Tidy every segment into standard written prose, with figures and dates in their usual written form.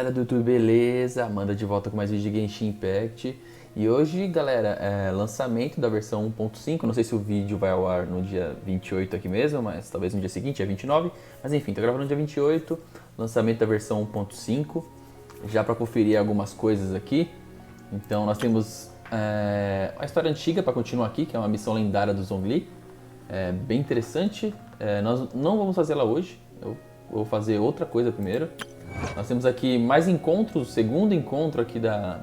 galera do YouTube, beleza? Amanda de volta com mais vídeo de Genshin Impact. E hoje, galera, é lançamento da versão 1.5. Não sei se o vídeo vai ao ar no dia 28 aqui mesmo, mas talvez no dia seguinte, dia 29. Mas enfim, tô gravando no dia 28, lançamento da versão 1.5. Já para conferir algumas coisas aqui. Então nós temos uma história antiga para continuar aqui, que é uma missão lendária do Zhongli. É bem interessante. Nós não vamos fazer ela hoje, eu vou fazer outra coisa primeiro. Nós temos aqui mais encontros, o segundo encontro aqui da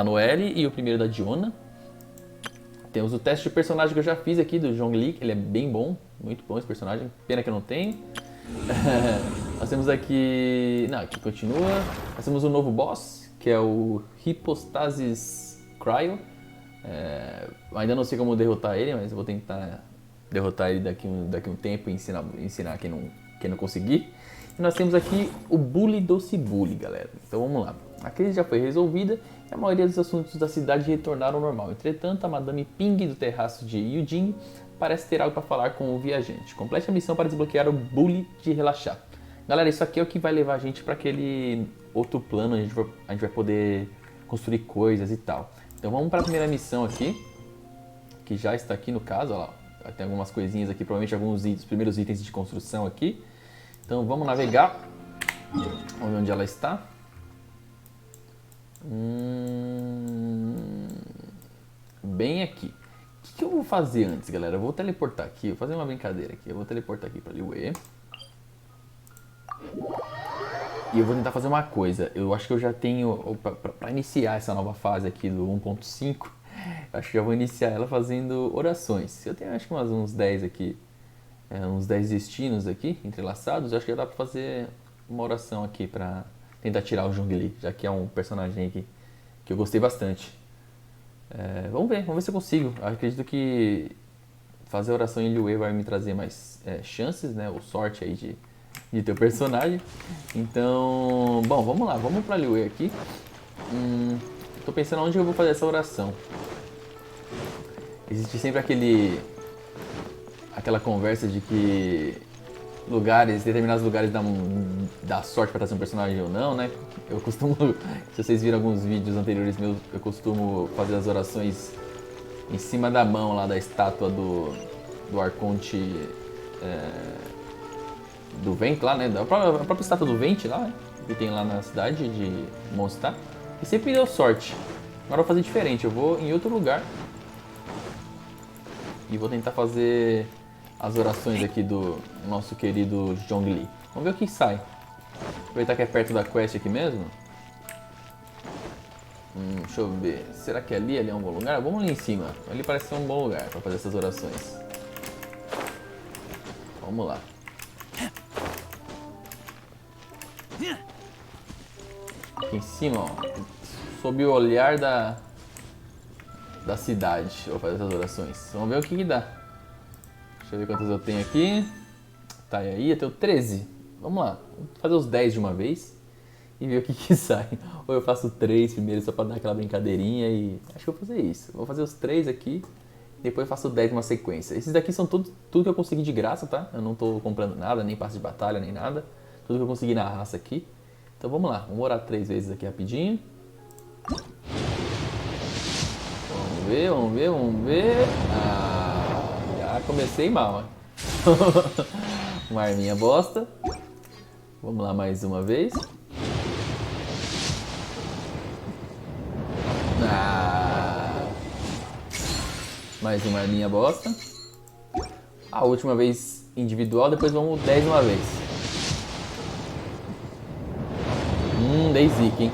Noelle e o primeiro da Diona. Temos o teste de personagem que eu já fiz aqui do Zhongli, que ele é bem bom, muito bom esse personagem, pena que eu não tenho. Nós temos aqui... não, aqui continua. Nós temos um novo boss, que é o Hypostasis Cryo. Ainda não sei como derrotar ele, mas eu vou tentar derrotar ele daqui um tempo e ensinar quem não conseguir. E nós temos aqui o Bule Doce Bule, galera. Então vamos lá. A crise já foi resolvida e a maioria dos assuntos da cidade retornaram ao normal. Entretanto, a Madame Ping do terraço de Yujin parece ter algo para falar com o viajante. Complete a missão para desbloquear o Bule de relaxar. Galera, isso aqui é o que vai levar a gente para aquele outro plano, a gente vai poder construir coisas e tal. Então vamos para a primeira missão aqui, que já está aqui no caso, olha lá. Tem algumas coisinhas aqui, provavelmente alguns itens, os primeiros itens de construção aqui. Então vamos navegar. Vamos ver onde ela está. Bem aqui. O que eu vou fazer antes, galera? Eu vou teleportar aqui, vou fazer uma brincadeira aqui. Eu vou teleportar aqui para Liyue. E eu vou tentar fazer uma coisa. Eu acho que eu já tenho, para iniciar essa nova fase aqui do 1.5, acho que já vou iniciar ela fazendo orações. Eu tenho acho que uns 10 aqui. Uns 10 destinos aqui, entrelaçados, acho que já dá pra fazer uma oração aqui pra tentar tirar o Zhongli, já que é um personagem aqui que eu gostei bastante. Vamos ver se eu consigo. Eu acredito que fazer a oração em Liyue vai me trazer mais chances, né, ou sorte aí de ter o personagem. Então, bom, vamos lá, vamos pra Liyue aqui. Tô pensando onde eu vou fazer essa oração. Existe sempre aquela conversa de que determinados lugares dá sorte para trazer um personagem ou não, né? Eu costumo, se vocês viram alguns vídeos anteriores meus, eu costumo fazer as orações em cima da mão lá da estátua do Arconte do Vento lá, né? A própria estátua do Vento lá, né? Que tem lá na cidade de Mondstadt. E sempre me deu sorte. Agora eu vou fazer diferente, eu vou em outro lugar e vou tentar fazer as orações aqui do nosso querido Zhongli. Vamos ver o que sai. Aproveitar que é perto da quest aqui mesmo. Deixa eu ver. Será que ali é um bom lugar? Vamos ali em cima. Ali parece ser um bom lugar para fazer essas orações. Vamos lá. Aqui em cima, ó. Sob o olhar da cidade. Eu vou fazer essas orações. Vamos ver o que dá. Deixa eu ver quantas eu tenho aqui. Tá, e aí eu tenho 13. Vamos lá, vamos fazer os 10 de uma vez e ver o que sai. Ou eu faço 3 primeiro só pra dar aquela brincadeirinha e... acho que eu vou fazer isso. Vou fazer os 3 aqui e depois eu faço 10 numa sequência. Esses daqui são tudo que eu consegui de graça, tá? Eu não tô comprando nada, nem passe de batalha, nem nada. Tudo que eu consegui na raça aqui. Então vamos lá, vamos orar 3 vezes aqui rapidinho. Vamos ver. Já comecei mal, ó. Uma arminha bosta. Vamos lá mais uma vez. Mais uma arminha bosta. A última vez individual, depois vamos 10 uma vez. Dei zica, hein?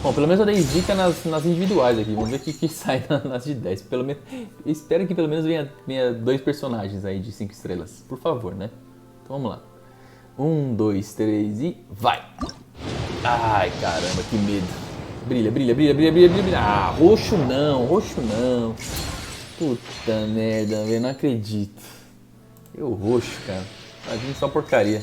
Bom, pelo menos eu dei zica nas individuais aqui. Vamos ver o que sai nas de 10. Pelo menos, espero que pelo menos venha 2 personagens aí de 5 estrelas. Por favor, né? Então vamos lá. 1, 2, 3 e vai! Ai, caramba, que medo. Brilha. Ah, roxo não. Puta merda, velho, não acredito. Eu roxo, cara. Vai vir só porcaria.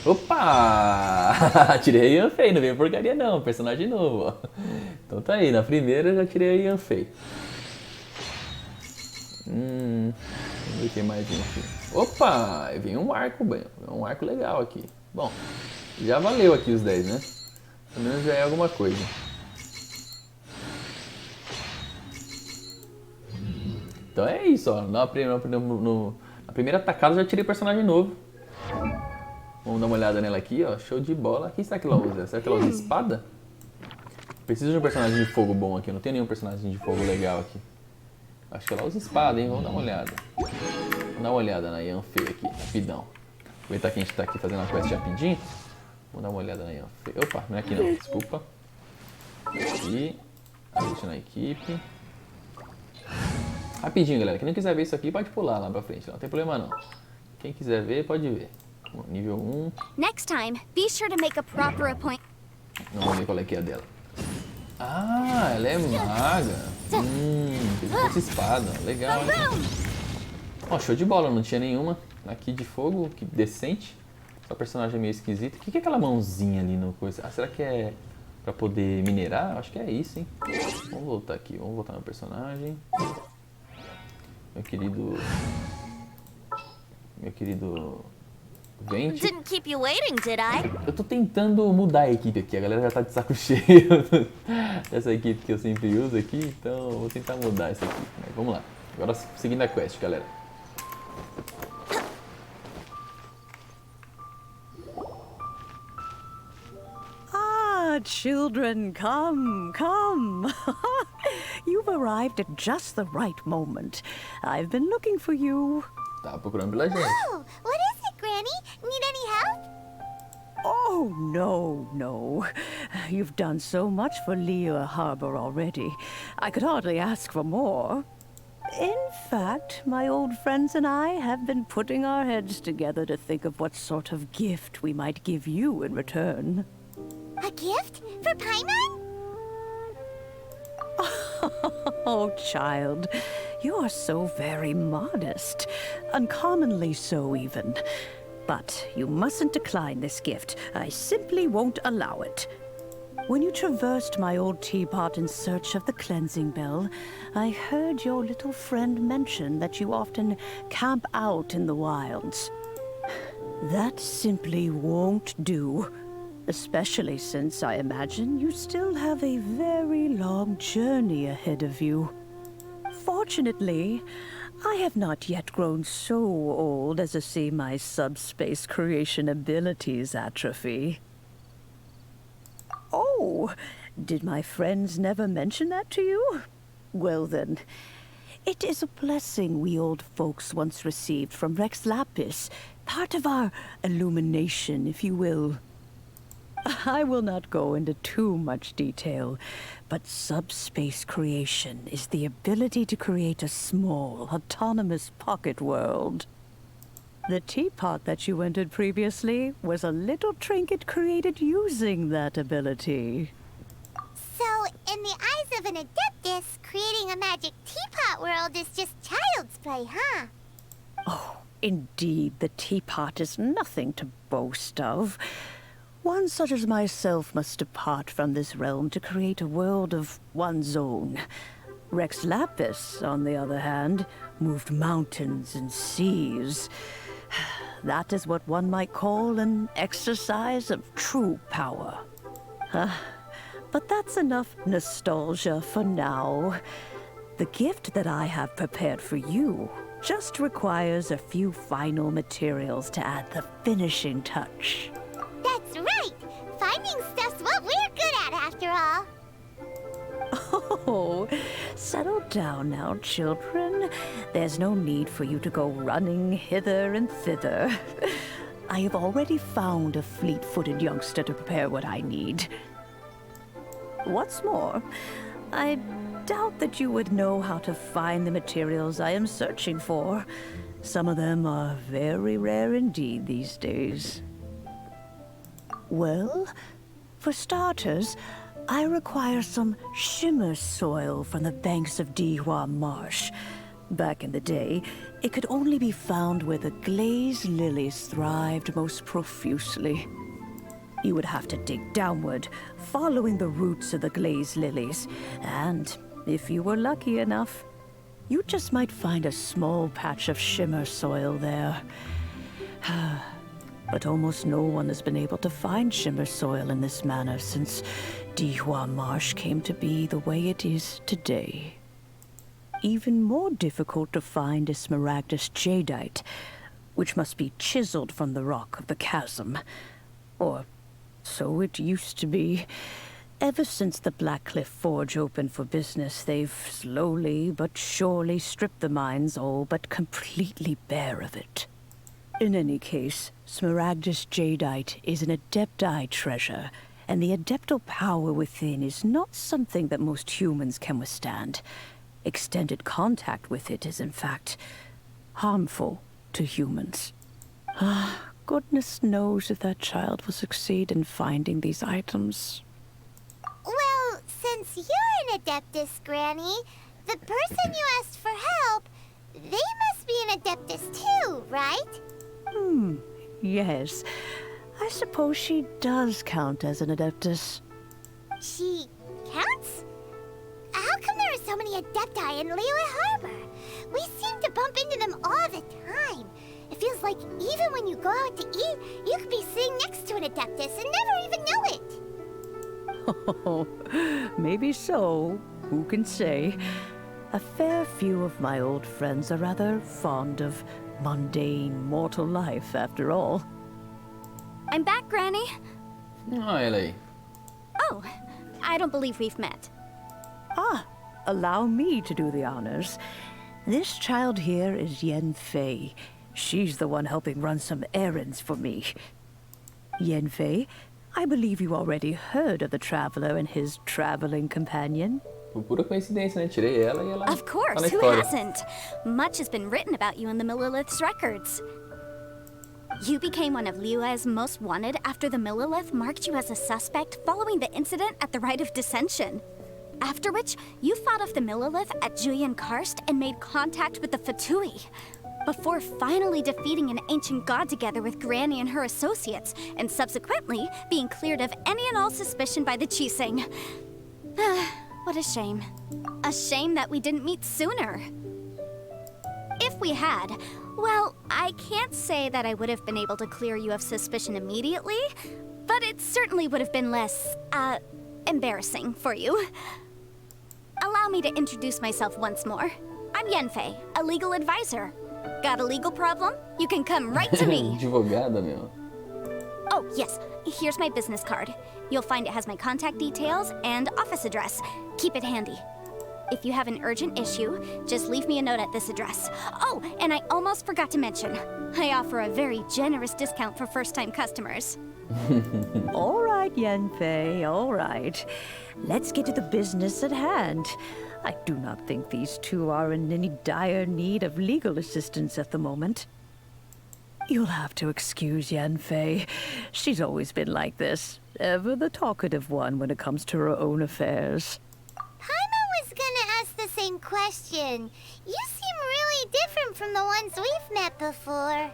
Opa! Tirei a Yanfei, não veio porcaria não, personagem novo, ó. Então tá aí, na primeira eu já tirei a Yanfei. Vamos ver o que mais vem aqui. Opa! Vem um arco, bem. Um arco legal aqui. Bom, já valeu aqui os 10, né? Pelo menos já é alguma coisa. Então é isso, ó. Na primeira atacada já tirei personagem novo. Vamos dar uma olhada nela aqui, ó. Show de bola. O que será que ela usa? Será que ela usa espada? Preciso de um personagem de fogo bom aqui. Eu não tenho nenhum personagem de fogo legal aqui. Acho que ela usa espada, hein? Vamos dar uma olhada. Vamos dar uma olhada na Yanfei aqui, rapidão. Aproveitar que a gente tá aqui fazendo a quest rapidinho. Vamos dar uma olhada na Yanfei. Opa, não é aqui não, desculpa. Aqui. Deixa na equipe. Rapidinho, galera. Quem não quiser ver isso aqui pode pular lá pra frente. Não tem problema não. Quem quiser ver, pode ver. Nível 1. Next time, be sure to make a proper appointment. Vamos ver qual é que é a dela. Ah, ela é maga. Fez essa espada. Legal, hein? Ó, show de bola. Não tinha nenhuma aqui de fogo. Que decente. Só personagem meio esquisito. O que é aquela mãozinha ali no coisa? Ah, será que é pra poder minerar? Acho que é isso, hein? Vamos voltar aqui. Vamos voltar no personagem. Meu querido Vente. Didn't keep you waiting, did I? Eu tô tentando mudar a equipe aqui, a galera já tá de saco cheio dessa equipe que eu sempre uso aqui, então eu vou tentar mudar essa equipe. Mas vamos lá, agora seguindo a quest, galera. Ah, children, come, come. You've arrived at just the right moment. I've been looking for you. Tava procurando pela gente. Oh, what is it, Granny? Need any help? Oh, no. You've done so much for Lea Harbor already. I could hardly ask for more. In fact, my old friends and I have been putting our heads together to think of what sort of gift we might give you in return. A gift? For Paimon? Oh, child, you are so very modest. Uncommonly so, even. But you mustn't decline this gift. I simply won't allow it. When you traversed my old teapot in search of the cleansing bell, I heard your little friend mention that you often camp out in the wilds. That simply won't do. Especially since I imagine you still have a very long journey ahead of you. Fortunately, I have not yet grown so old as to see my subspace creation abilities atrophy. Oh, did my friends never mention that to you? Well then, it is a blessing we old folks once received from Rex Lapis, part of our illumination, if you will. I will not go into too much detail, but subspace creation is the ability to create a small, autonomous pocket world. The teapot that you entered previously was a little trinket created using that ability. So, in the eyes of an adeptus, creating a magic teapot world is just child's play, huh? Oh, indeed, the teapot is nothing to boast of. One such as myself must depart from this realm to create a world of one's own. Rex Lapis, on the other hand, moved mountains and seas. That is what one might call an exercise of true power. But that's enough nostalgia for now. The gift that I have prepared for you just requires a few final materials to add the finishing touch. That's right! Finding stuff's what we're good at, after all. Oh, settle down now, children. There's no need for you to go running hither and thither. I have already found a fleet-footed youngster to prepare what I need. What's more, I doubt that you would know how to find the materials I am searching for. Some of them are very rare indeed these days. Well, for starters, I require some shimmer soil from the banks of Dihua Marsh. Back in the day, it could only be found where the glazed lilies thrived most profusely. You would have to dig downward, following the roots of the glazed lilies, and if you were lucky enough, you just might find a small patch of shimmer soil there. But almost no one has been able to find shimmer soil in this manner since Dihua Marsh came to be the way it is today. Even more difficult to find is smaragdus jadeite, which must be chiseled from the rock of the chasm. Or so it used to be. Ever since the Blackcliff Forge opened for business, they've slowly but surely stripped the mines all but completely bare of it. In any case, smaragdus jadeite is an adepti treasure, and the adeptal power within is not something that most humans can withstand. Extended contact with it is, in fact, harmful to humans. Goodness knows if that child will succeed in finding these items. Well, since you're an Adeptus, Granny, the person you asked for help, they must be an Adeptus too, right? Yes. I suppose she does count as an Adeptus. She counts? How come there are so many Adepti in Liyue Harbor? We seem to bump into them all the time. It feels like even when you go out to eat, you could be sitting next to an Adeptus and never even know it. Oh, maybe so. Who can say? A fair few of my old friends are rather fond of mundane mortal life, after all. I'm back, Granny. Hi, Ellie. Oh, I don't believe we've met. Allow me to do the honors. This child here is Yanfei. She's the one helping run some errands for me. Yanfei, I believe you already heard of the traveler and his traveling companion. Por pura coincidência, né? Tirei ela e ela Of course, tá na who história. hasn't? Much has been written about you in the Millilith's records. You became one of Liyue's most wanted after the Millilith marked you as a suspect following the incident at the Rite of Dissension. After which, you fought off the Millilith at Julian Karst and made contact with the Fatui, before finally defeating an ancient god together with Granny and her associates, and subsequently being cleared of any and all suspicion by the Chiseng. What a shame. A shame that we didn't meet sooner. If we had, well, I can't say that I would have been able to clear you of suspicion immediately, but it certainly would have been less, embarrassing for you. Allow me to introduce myself once more. I'm Yanfei, a legal advisor. Got a legal problem? You can come right to me. Advogada, meu. Oh, yes. Here's my business card. You'll find it has my contact details and office address. Keep it handy. If you have an urgent issue, just leave me a note at this address. Oh, and I almost forgot to mention, I offer a very generous discount for first-time customers. All right, Yanfei, all right. Let's get to the business at hand. I do not think these two are in any dire need of legal assistance at the moment. You'll have to excuse Yanfei. She's always been like this, ever the talkative one when it comes to her own affairs. Paimon was gonna ask the same question. You seem really different from the ones we've met before.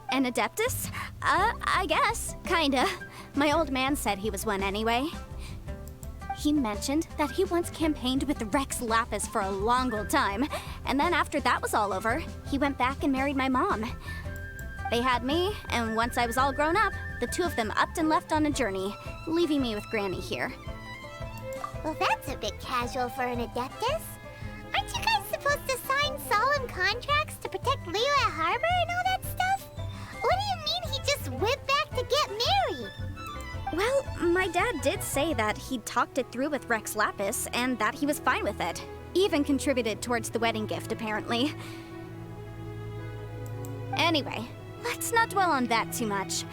An Adeptus? I guess. Kinda. My old man said he was one anyway. He mentioned that he once campaigned with Rex Lapis for a long old time, and then after that was all over, he went back and married my mom. They had me, and once I was all grown up, the two of them upped and left on a journey, leaving me with Granny here. Well, that's a bit casual for an Adeptus. Aren't you guys supposed to sign solemn contracts to protect Liyue Harbor and all that stuff? What do you mean he just went back to get married? Well, my dad did say that he'd talked it through with Rex Lapis, and that he was fine with it. Even contributed towards the wedding gift, apparently. Anyway, let's not dwell on that too much.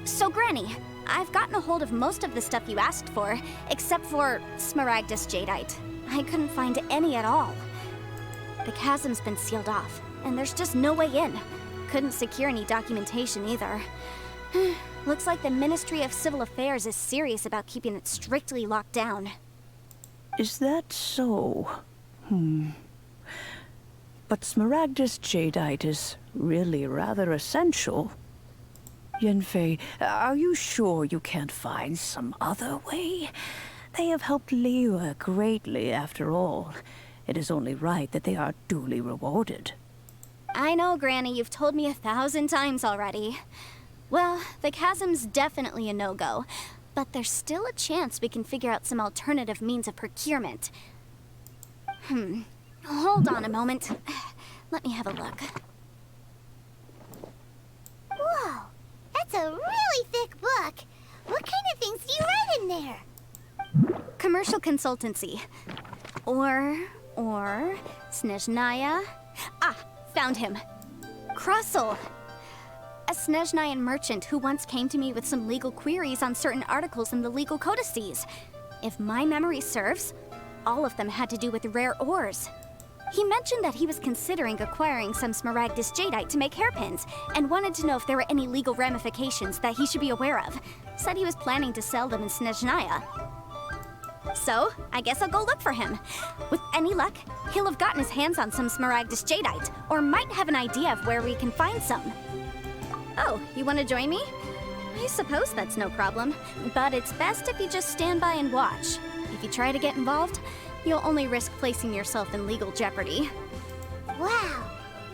So, Granny, I've gotten a hold of most of the stuff you asked for, except for smaragdus jadeite. I couldn't find any at all. The chasm's been sealed off, and there's just no way in. Couldn't secure any documentation either. Looks like the Ministry of Civil Affairs is serious about keeping it strictly locked down. Is that so? But smaragdus jadeite is really rather essential. Yanfei, are you sure you can't find some other way? They have helped Liyue greatly, after all. It is only right that they are duly rewarded. I know, Granny, you've told me 1,000 times already. Well, the chasm's definitely a no-go, but there's still a chance we can figure out some alternative means of procurement. Hold on a moment. Let me have a look. Whoa, that's a really thick book. What kind of things do you write in there? Commercial consultancy. Or Snezhnaya. Ah, found him. Krusel. A Snezhnayan merchant who once came to me with some legal queries on certain articles in the legal codices. If my memory serves, all of them had to do with rare ores. He mentioned that he was considering acquiring some Smaragdus jadeite to make hairpins, and wanted to know if there were any legal ramifications that he should be aware of. Said he was planning to sell them in Snezhnaya. So, I guess I'll go look for him. With any luck, he'll have gotten his hands on some Smaragdus jadeite, or might have an idea of where we can find some. Oh, you want to join me? I suppose that's no problem, but it's best if you just stand by and watch. If you try to get involved, you'll only risk placing yourself in legal jeopardy. Wow,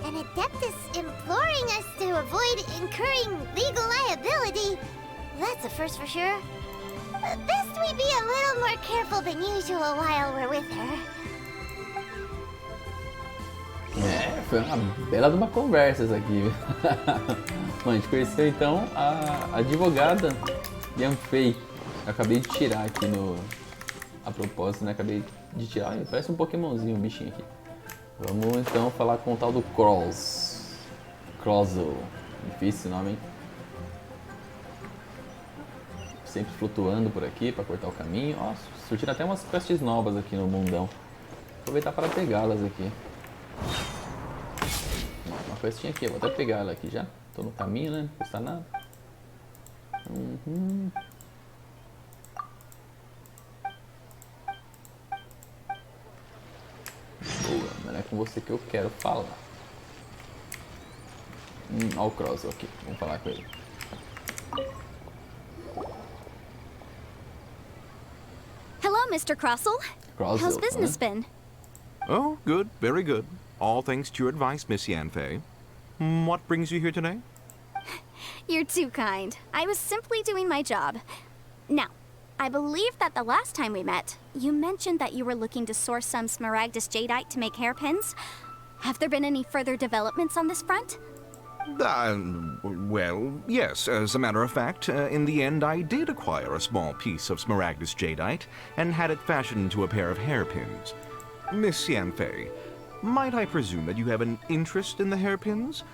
an Adeptus imploring us to avoid incurring legal liability. That's a first for sure. Best we be a little more careful than usual while we're with her. É, foi uma bela de uma conversa essa aqui. Bom, a gente conheceu então a advogada Yanfei. Eu acabei de tirar aqui no... A propósito, né? Acabei de tirar. Parece um Pokémonzinho, um bichinho aqui. Vamos então falar com o tal do Krusel. Difícil esse nome, hein? Sempre flutuando por aqui para cortar o caminho. Ó, surgiram até umas quests novas aqui no mundão. Vou aproveitar para pegá-las aqui. Uma questinha aqui, eu vou até pegar ela aqui já. Tô no caminho, né? Não custa nada. Boa, mas é com você que eu quero falar. Ó o Krusel aqui, vamos falar com ele. Hello, Mr. Krusel. How's business been? Oh, good, very good. All thanks to your advice, Miss Yanfei. What brings you here today? You're too kind. I was simply doing my job. Now, I believe that the last time we met, you mentioned that you were looking to source some Smaragdus jadeite to make hairpins. Have there been any further developments on this front? Well, yes. As a matter of fact, in the end, I did acquire a small piece of Smaragdus jadeite and had it fashioned into a pair of hairpins. Miss Yanfei, might I presume that you have an interest in the hairpins?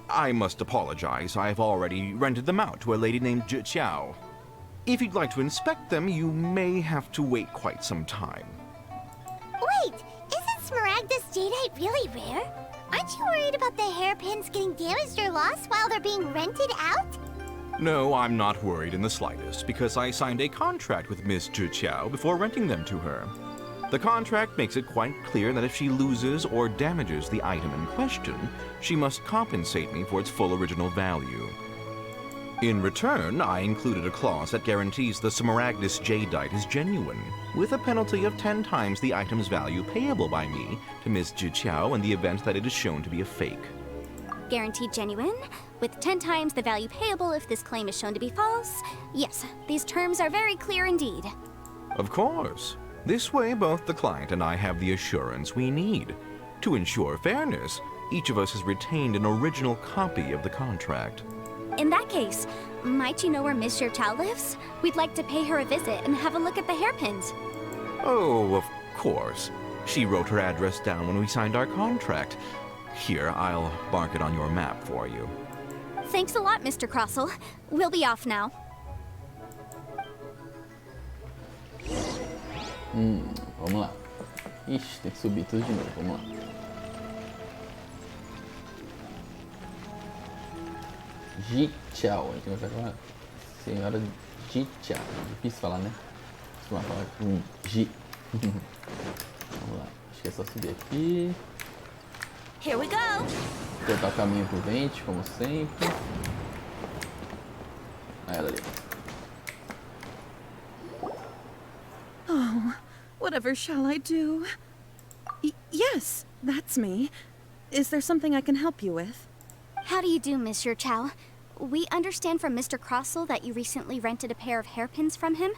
I must apologize. I've already rented them out to a lady named Zhiqiao. If you'd like to inspect them, you may have to wait quite some time. Wait, isn't Smaragdus jadeite really rare? Aren't you worried about the hairpins getting damaged or lost while they're being rented out? No, I'm not worried in the slightest, because I signed a contract with Miss Zhiqiao before renting them to her. The contract makes it quite clear that if she loses or damages the item in question, she must compensate me for its full original value. In return, I included a clause that guarantees the Smaragdus jadeite is genuine, with a penalty of 10 times the item's value payable by me to Miss Zhiqiao in the event that it is shown to be a fake. Guaranteed genuine, with 10 times the value payable if this claim is shown to be false. Yes, these terms are very clear indeed. Of course. This way, both the client and I have the assurance we need. To ensure fairness, each of us has retained an original copy of the contract. In that case, might you know where Miss Zhiqiao lives? We'd like to pay her a visit and have a look at the hairpins. Oh, of course. She wrote her address down when we signed our contract. Here, I'll mark it on your map for you. Thanks a lot, Mr. Krusel. We'll be off now. Vamos lá. Ixi, tem que subir tudo de novo, vamos lá. Zhiqiao, a gente vai conversar com a senhora Zhiqiao. Difícil falar, né? Costuma falar com G. Vamos lá, acho que é só subir aqui. Here we go! Cortar o caminho pro vente, como sempre. Aí ela ali. Oh, whatever shall I do? Yes, that's me. Is there something I can help you with? How do you do, Monsieur Chow? We understand from Mr. Crossell that you recently rented a pair of hairpins from him.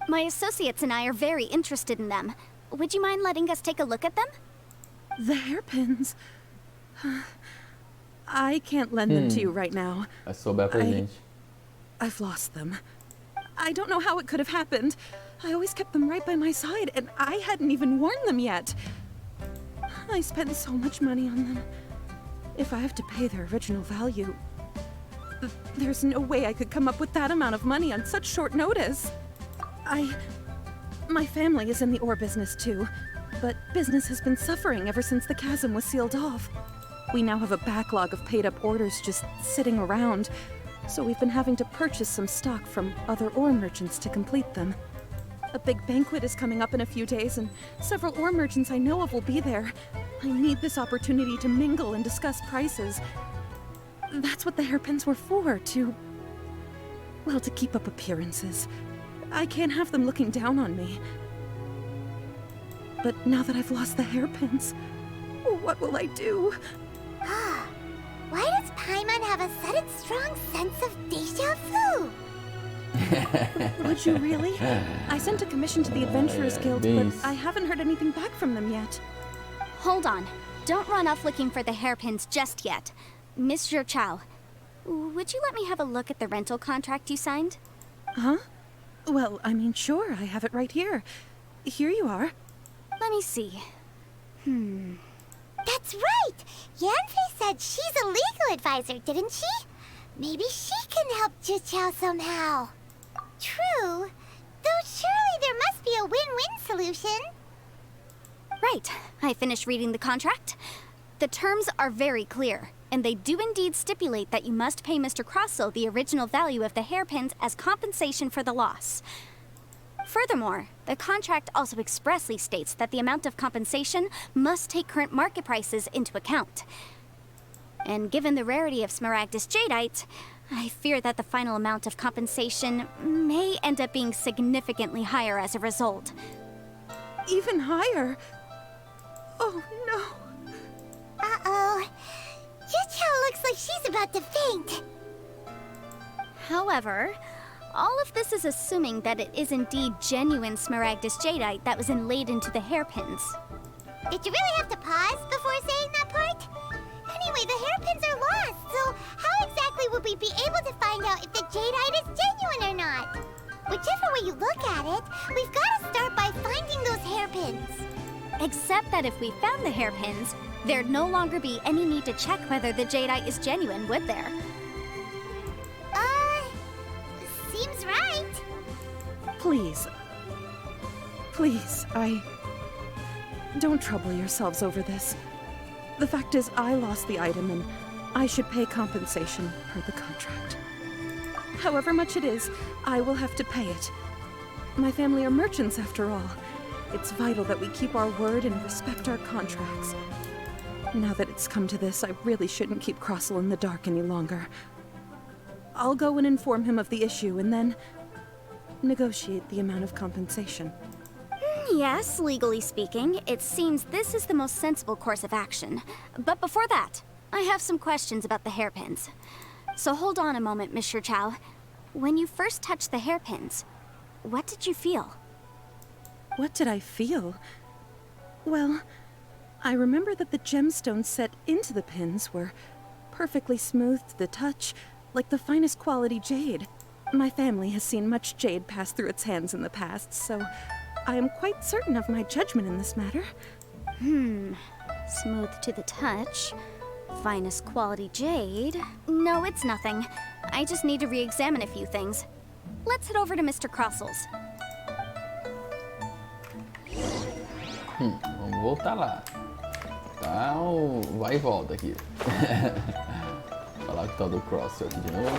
My associates and I are very interested in them. Would you mind letting us take a look at them? The hairpins. I can't lend them to you right now. Vai sobrar pra gente. I've lost them. I don't know how it could have happened. I always kept them right by my side, and I hadn't even worn them yet. I spent so much money on them. If I have to pay their original value, there's no way I could come up with that amount of money on such short notice. My family is in the ore business too, but business has been suffering ever since the chasm was sealed off. We now have a backlog of paid-up orders just sitting around, so we've been having to purchase some stock from other ore merchants to complete them. A big banquet is coming up in a few days, and several ore merchants I know of will be there. I need this opportunity to mingle and discuss prices. That's what the hairpins were for, to keep up appearances. I can't have them looking down on me. But now that I've lost the hairpins, what will I do? Why does Paimon have a sudden strong sense of déjà vu? Would you really? I sent a commission to the Adventurers Guild, but I haven't heard anything back from them yet. Hold on. Don't run off looking for the hairpins just yet. Monsieur Chow, would you let me have a look at the rental contract you signed? Huh? Well, I mean, sure, I have it right here. Here you are. Let me see. That's right! Yanfei said she's a legal advisor, didn't she? Maybe she can help Juqiao somehow. True. Though surely there must be a win-win solution. Right. I finished reading the contract. The terms are very clear, and they do indeed stipulate that you must pay Mr. Crossell the original value of the hairpins as compensation for the loss. Furthermore, the contract also expressly states that the amount of compensation must take current market prices into account. And given the rarity of Smaragdus jadeite, I fear that the final amount of compensation may end up being significantly higher as a result. Even higher? Oh, no. Uh-oh. Juqiao looks like she's about to faint. However, all of this is assuming that it is indeed genuine Smaragdus jadeite that was inlaid into the hairpins. Did you really have to pause before saying that part? Anyway, the hairpins are lost, so how exactly would we be able to find out if the jadeite is genuine or not? Whichever way you look at it, we've got to start by finding those hairpins. Except that if we found the hairpins, there'd no longer be any need to check whether the jadeite is genuine, would there? Seems right. Please. Please, don't trouble yourselves over this. The fact is, I lost the item and I should pay compensation per the contract. However much it is, I will have to pay it. My family are merchants after all. It's vital that we keep our word and respect our contracts. Now that it's come to this, I really shouldn't keep Crossell in the dark any longer. I'll go and inform him of the issue and then negotiate the amount of compensation. Yes, legally speaking, it seems this is the most sensible course of action. But before that, I have some questions about the hairpins. So hold on a moment, Mr. Chow. When you first touched the hairpins, what did you feel? What did I feel? Well, I remember that the gemstones set into the pins were perfectly smooth to the touch, like the finest quality jade. My family has seen much jade pass through its hands in the past, so I am quite certain of my judgment in this matter. Smooth to the touch. Finest quality jade. No, it's nothing. I just need to re-examine a few things. Let's head over to Mr. Crossell's. Vamos voltar lá. Tá vai e volta aqui. Falar que tá do Crossell aqui de novo.